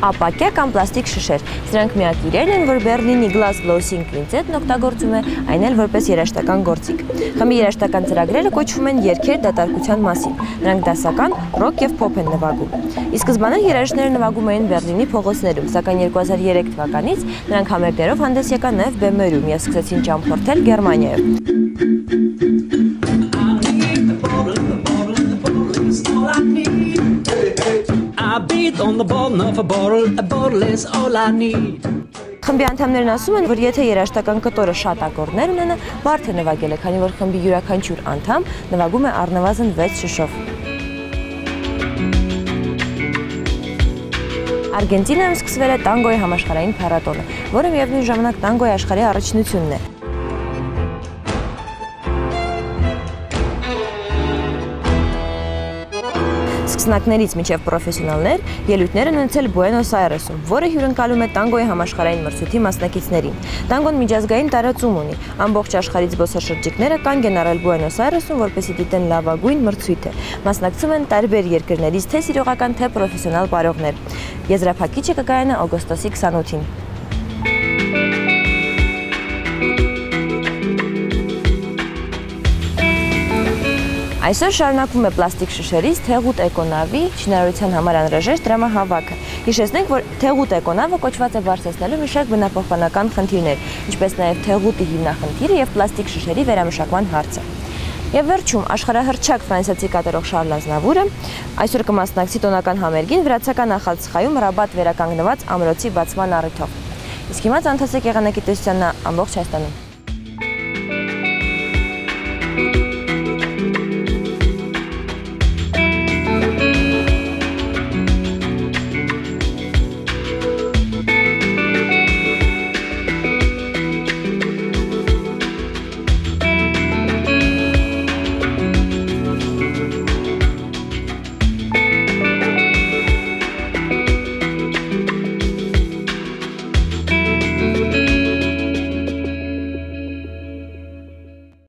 ապակյա կամ պլաստիկ շշեր։ Սրանք միակ իրերն են, որ Բեռլինի Glass Glossing Quintet-ն օգտագործում է, այն էլ որպես երաժշտական գործիք։ Խմբի երաժշտական ծրագրերը կոչվում են երգեր դատարկության մասին։ Նրանք դասական, ռոք և փոփ են նվագում։ Ի սկզբանե երաժիշտները նվագում էին Բեռլինի փողոցներում, սակայն 2003 թվականից նրանք համերգներով հանդես եկան նաև բեմերում և սկսեցին ճամփորդել Գերմանիայում։ Խմբի անդամներն ասում են, որ եթե երաժշտական կտորը շատ ակորդներ ունենա, բարդ է նվագել է, քանի որ խմբի յուրաքանչյուր անդամ նվագում է առնվազն 6 շշով։ Արգենտինայում սկսվել է տանգոյի համաշխարհային փառատոնը, որը միևնույն ժամանակ տանգոյի աշխարհի առաջնությունն է։ Սկսնակներից մինչև պրոֆեսիոնալներ ելույթներ են ունեցել Բուենոս Այրեսում, որը հյուրընկալում է տանգոյի համաշխարհային մրցույթի մասնակիցներին։ Տանգոն միջազգային տարածում ունի։ Ամբողջ աշխարհից զբոսաշրջիկները կանգ են առել Բուենոս Այրեսում, որպեսզի դիտեն լավագույն մրցույթը։ Մասնակցում են տարբեր երկրներից թե սիրողական, թե պրոֆեսիոնալ պարողներ։ Եզրափակիչը կկայանա օգոստոսի 28-ին։ Այսօր շարունակվում է պլաստիկ շշերից թեղուտ էկոնավի շինարարության համար անհրաժեշտ դրամահավաքը։ Հիշեցնենք, որ թեղուտ էկոնավը կոչված է բարձրացնելու մի շարք բնապահպանական խնդիրներ, ինչպես նաև թեղուտի հիմնախնդիրը և պլաստիկ շշերի վերամշակման հարցը։ Եվ վերջում աշխարհահռչակ ֆրանսիացի կատարող Շարլ Ազնավուրը այսօր կմասնակցի տոնական համերգին վրացական նախածխայում Ռաբատ վերականգնված ամրոցի բացման առիթով։ Իսկ հիմա ծանոթացեք եղանակի տեսությանը ամբողջ Հայաստանում։